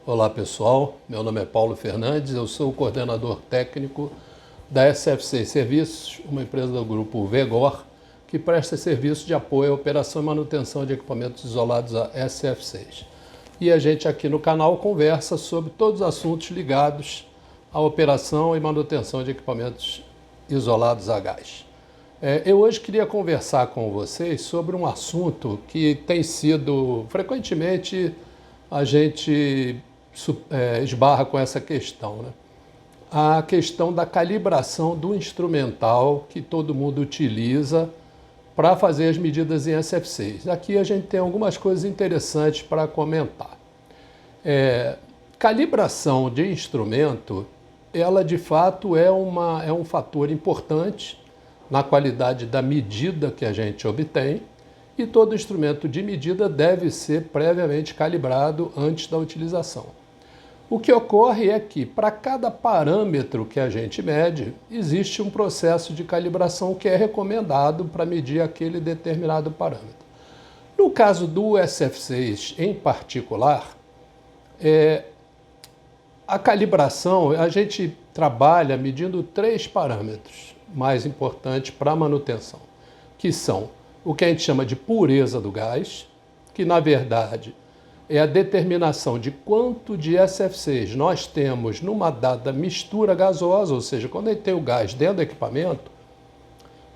Olá pessoal, meu nome é Paulo Fernandes, eu sou o coordenador técnico da SF6 Serviços, uma empresa do grupo VEGOR, que presta serviço de apoio à operação e manutenção de equipamentos isolados à SF6. E a gente aqui no canal conversa sobre todos os assuntos ligados à operação e manutenção de equipamentos isolados a gás. Eu hoje queria conversar com vocês sobre um assunto que tem sido frequentemente a gente esbarra com essa questão, né? A questão da calibração do instrumental que todo mundo utiliza para fazer as medidas em SF6. Aqui a gente tem algumas coisas interessantes para comentar. Calibração de instrumento, ela de fato é um fator importante na qualidade da medida que a gente obtém, e todo instrumento de medida deve ser previamente calibrado antes da utilização. O que ocorre é que, para cada parâmetro que a gente mede, existe um processo de calibração que é recomendado para medir aquele determinado parâmetro. No caso do SF6 em particular, a calibração, a gente trabalha medindo 3 parâmetros mais importantes para a manutenção, que são o que a gente chama de pureza do gás, que na verdade é a determinação de quanto de SF6 nós temos numa dada mistura gasosa, ou seja, quando a gente tem o gás dentro do equipamento,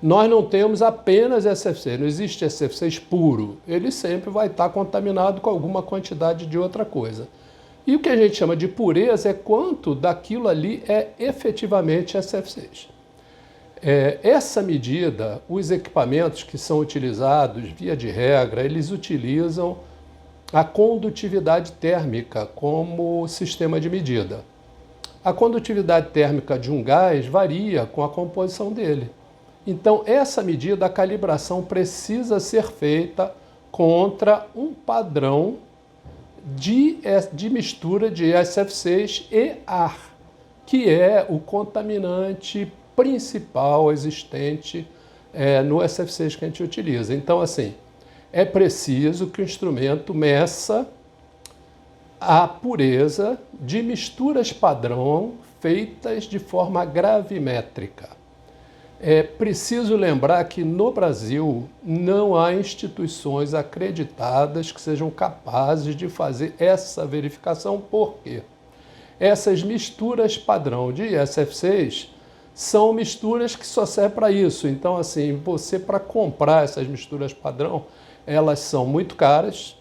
nós não temos apenas SF6, não existe SF6 puro, ele sempre vai estar contaminado com alguma quantidade de outra coisa. E o que a gente chama de pureza é quanto daquilo ali é efetivamente SF6. Essa medida, os equipamentos que são utilizados, via de regra, eles utilizam a condutividade térmica como sistema de medida. A condutividade térmica de um gás varia com a composição dele. Então, essa medida, a calibração precisa ser feita contra um padrão de mistura de SF6 e ar, que é o contaminante principal existente no SF6 que a gente utiliza. Então, assim, é preciso que o instrumento meça a pureza de misturas padrão feitas de forma gravimétrica. É preciso lembrar que no Brasil não há instituições acreditadas que sejam capazes de fazer essa verificação. Por quê? Essas misturas padrão de SF6 são misturas que só servem para isso. Então, assim, você para comprar essas misturas padrão, elas são muito caras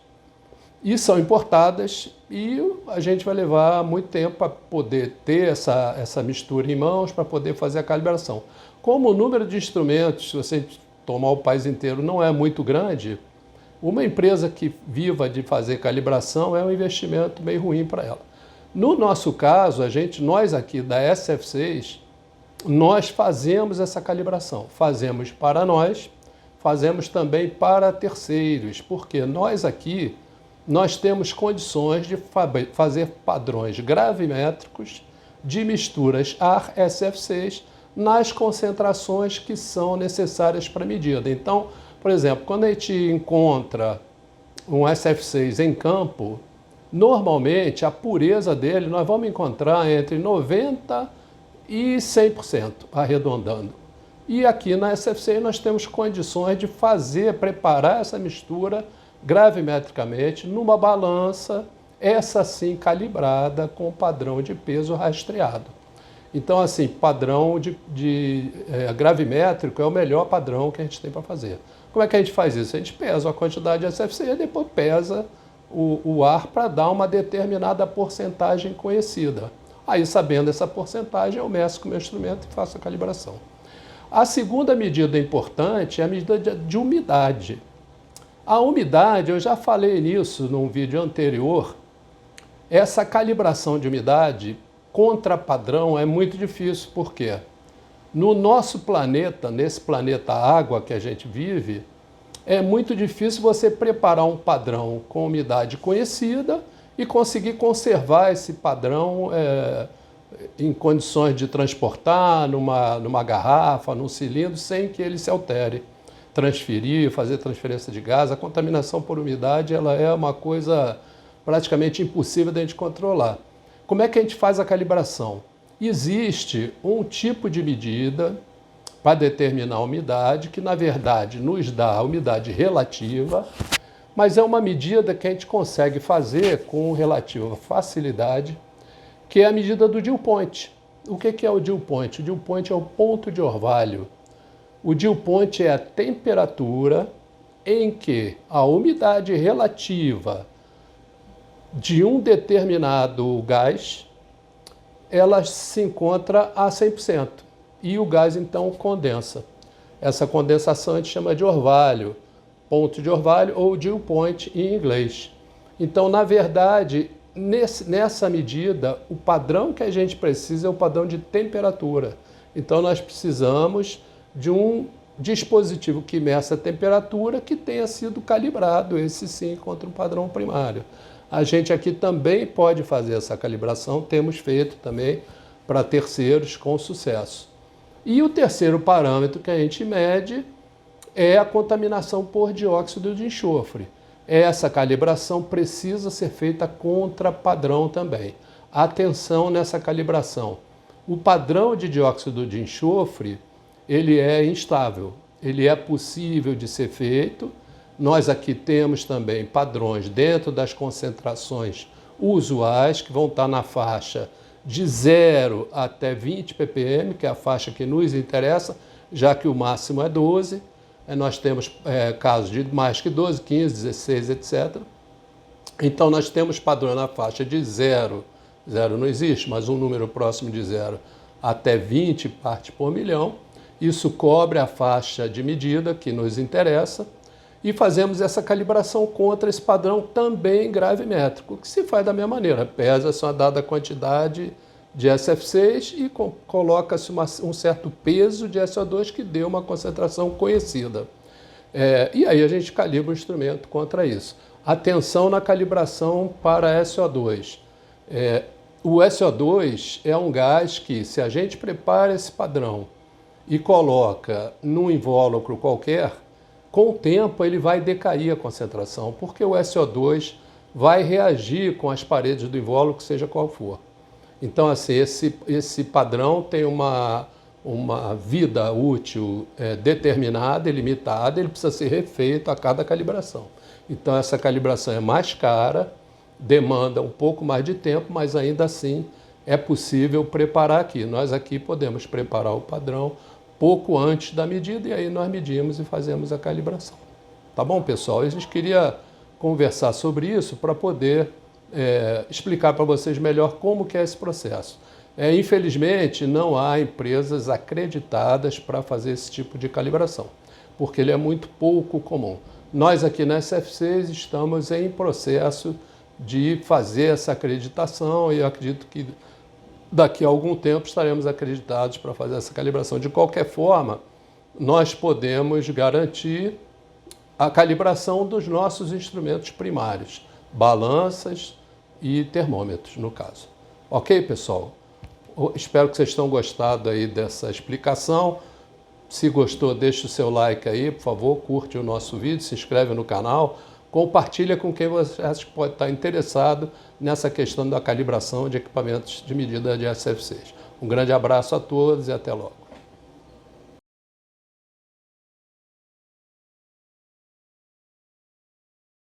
e são importadas, e a gente vai levar muito tempo para poder ter essa mistura em mãos, para poder fazer a calibração. Como o número de instrumentos, se você tomar o país inteiro, não é muito grande, uma empresa que viva de fazer calibração é um investimento meio ruim para ela. No nosso caso, nós aqui da SF6, nós fazemos essa calibração. Fazemos para nós, fazemos também para terceiros, porque nós aqui, nós temos condições de fazer padrões gravimétricos de misturas ar SF6 nas concentrações que são necessárias para a medida. Então, por exemplo, quando a gente encontra um SF6 em campo, normalmente a pureza dele nós vamos encontrar entre 90% e 100%, arredondando. E aqui na SF6 nós temos condições de preparar essa mistura gravimetricamente numa balança, essa sim calibrada com padrão de peso rastreado. Então, assim, padrão gravimétrico é o melhor padrão que a gente tem para fazer. Como é que a gente faz isso? A gente pesa a quantidade de SF6 e depois pesa o ar para dar uma determinada porcentagem conhecida. Aí, sabendo essa porcentagem, eu meço com o meu instrumento e faço a calibração. A segunda medida importante é a medida de umidade. A umidade, eu já falei nisso num vídeo anterior, essa calibração de umidade contra padrão é muito difícil, porque no nosso planeta, nesse planeta água que a gente vive, é muito difícil você preparar um padrão com umidade conhecida e conseguir conservar esse padrão em condições de transportar numa garrafa, num cilindro, sem que ele se altere. Transferir, fazer transferência de gás. A contaminação por umidade ela é uma coisa praticamente impossível de a gente controlar. Como é que a gente faz a calibração? Existe um tipo de medida para determinar a umidade, que na verdade nos dá a umidade relativa, mas é uma medida que a gente consegue fazer com relativa facilidade, que é a medida do dew point. O que é o dew point? O dew point é o ponto de orvalho. O dew point é a temperatura em que a umidade relativa de um determinado gás, ela se encontra a 100%. E o gás, então, condensa. Essa condensação a gente chama de orvalho, ponto de orvalho ou dew point em inglês. Então, na verdade, nessa medida, o padrão que a gente precisa é o padrão de temperatura. Então, nós precisamos de um dispositivo que meça a temperatura que tenha sido calibrado, esse sim, contra o padrão primário. A gente aqui também pode fazer essa calibração, temos feito também para terceiros com sucesso. E o terceiro parâmetro que a gente mede é a contaminação por dióxido de enxofre. Essa calibração precisa ser feita contra padrão também. Atenção nessa calibração. O padrão de dióxido de enxofre, ele é instável, ele é possível de ser feito. Nós aqui temos também padrões dentro das concentrações usuais, que vão estar na faixa de 0 até 20 ppm, que é a faixa que nos interessa, já que o máximo é 12. Nós temos casos de mais que 12, 15, 16, etc. Então, nós temos padrão na faixa de 0 não existe, mas um número próximo de 0 até 20 partes por milhão. Isso cobre a faixa de medida que nos interessa e fazemos essa calibração contra esse padrão também gravimétrico, que se faz da mesma maneira. Pesa-se uma dada quantidade de SF6 e coloca-se um certo peso de SO2 que dê uma concentração conhecida. E aí a gente calibra o instrumento contra isso. Atenção na calibração para SO2. O SO2 é um gás que, se a gente prepara esse padrão e coloca num invólucro qualquer, com o tempo ele vai decair a concentração, porque o SO2 vai reagir com as paredes do invólucro, seja qual for. Então, assim, esse padrão tem uma vida útil determinada e limitada, ele precisa ser refeito a cada calibração. Então, essa calibração é mais cara, demanda um pouco mais de tempo, mas ainda assim é possível preparar aqui. Nós aqui podemos preparar o padrão pouco antes da medida e aí nós medimos e fazemos a calibração. Tá bom, pessoal? A gente queria conversar sobre isso para poder explicar para vocês melhor como que é esse processo. Infelizmente, não há empresas acreditadas para fazer esse tipo de calibração, porque ele é muito pouco comum. Nós aqui na SF6 estamos em processo de fazer essa acreditação e eu acredito que daqui a algum tempo estaremos acreditados para fazer essa calibração. De qualquer forma, nós podemos garantir a calibração dos nossos instrumentos primários, balanças e termômetros, no caso. Ok, pessoal? Espero que vocês tenham gostado aí dessa explicação. Se gostou, deixe o seu like aí, por favor, curte o nosso vídeo, se inscreve no canal, compartilha com quem você acha que pode estar interessado nessa questão da calibração de equipamentos de medida de SF6. Um grande abraço a todos e até logo.